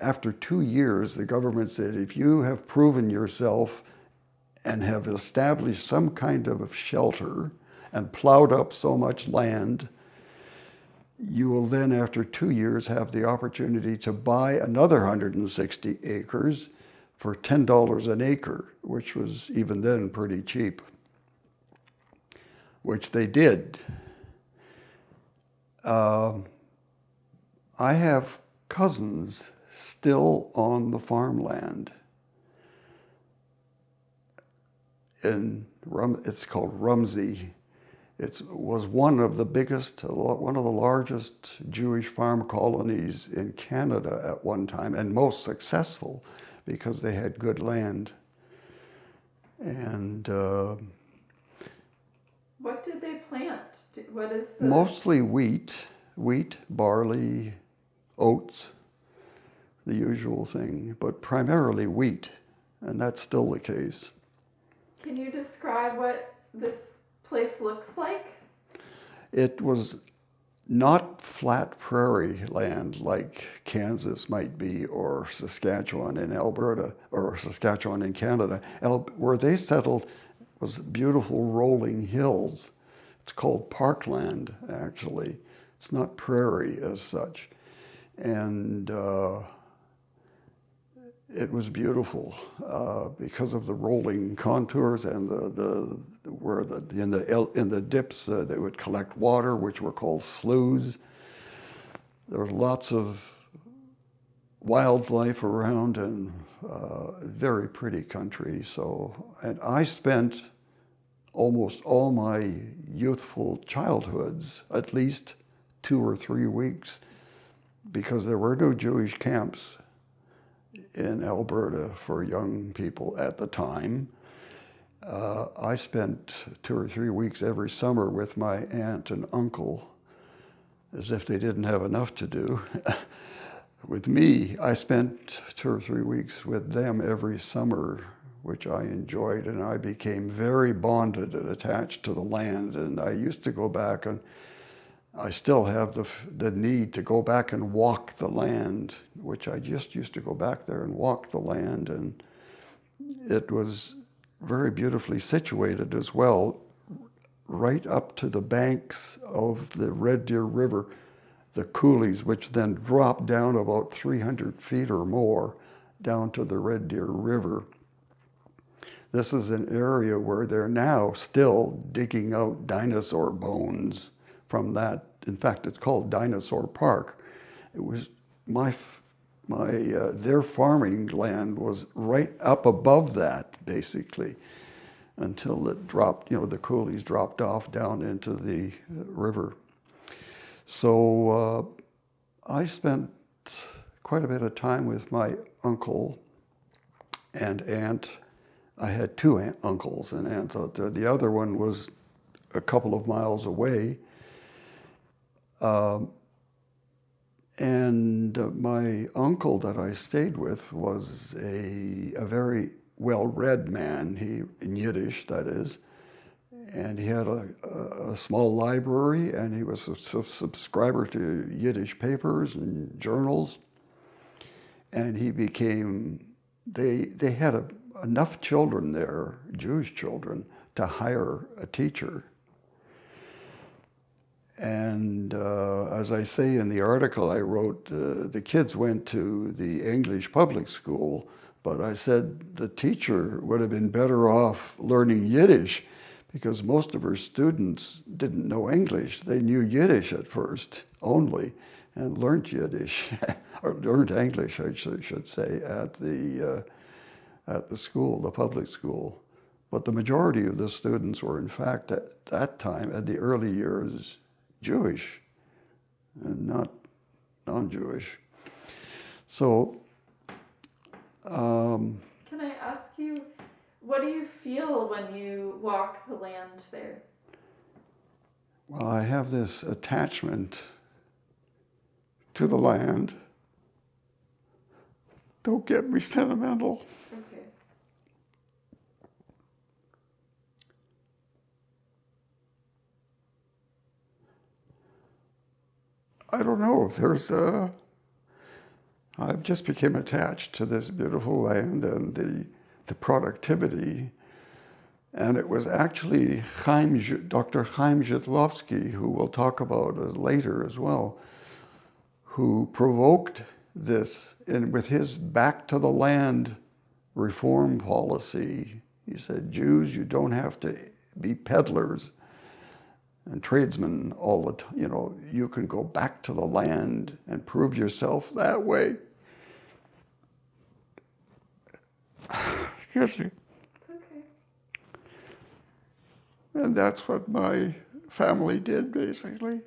after 2 years, the government said, if you have proven yourself and have established some kind of shelter and plowed up so much land, you will then, after 2 years, have the opportunity to buy another 160 acres for $10 an acre, which was even then pretty cheap, which they did. I have cousins still on the farmland. It's called Rumsey. It was one of the largest Jewish farm colonies in Canada at one time, and most successful because they had good land. And what did they plant? What is the... Mostly wheat, barley, oats, the usual thing, but primarily wheat, and that's still the case. Can you describe what this place looks like? It was not flat prairie land like Kansas might be, or Saskatchewan in Alberta, or Saskatchewan in Canada. Where they settled was beautiful rolling hills. It's called Parkland, actually. It's not prairie as such. And it was beautiful because of the rolling contours and in the dips they would collect water, which were called sloughs. There was lots of wildlife around, and very pretty country. And I spent almost all my youthful childhoods, at least 2 or 3 weeks, because there were no Jewish camps in Alberta for young people at the time. I spent 2 or 3 weeks every summer with my aunt and uncle, as if they didn't have enough to do. With me, I spent 2 or 3 weeks with them every summer, which I enjoyed, and I became very bonded and attached to the land. And I used to go back, and I still have the need to go back and walk the land, which I just used to go back there and walk the land. And it was very beautifully situated as well, right up to the banks of the Red Deer River, the coulees, which then drop down about 300 feet or more down to the Red Deer River. This is an area where they're now still digging out dinosaur bones from that. In fact, it's called Dinosaur Park. It was their farming land was right up above that, basically, until it dropped, the coulees dropped off down into the river. So I spent quite a bit of time with my uncle and aunt. I had 2 uncles and aunts out there. The other one was a couple of miles away. And my uncle that I stayed with was a very well-read man, in Yiddish, that is. And he had a small library, and he was a subscriber to Yiddish papers and journals. And they had enough children there, Jewish children, to hire a teacher. And as I say in the article I wrote, the kids went to the English public school, but I said the teacher would have been better off learning Yiddish, because most of her students didn't know English. They knew Yiddish at first only, and learned Yiddish, or learned English, I should say, at the school, the public school. But the majority of the students were, in fact, at that time, at the early years, Jewish and not non-Jewish. So, can I ask you, what do you feel when you walk the land there? Well, I have this attachment to the land. Don't get me sentimental. Okay. I don't know. I just became attached to this beautiful land and the productivity. And it was actually Dr. Chaim Zhitlovsky, who we'll talk about later as well, who provoked this with his back to the land reform policy. He said, Jews, you don't have to be peddlers and tradesmen all the time. You know, you can go back to the land and prove yourself that way. Excuse me. It's okay. And that's what my family did, basically.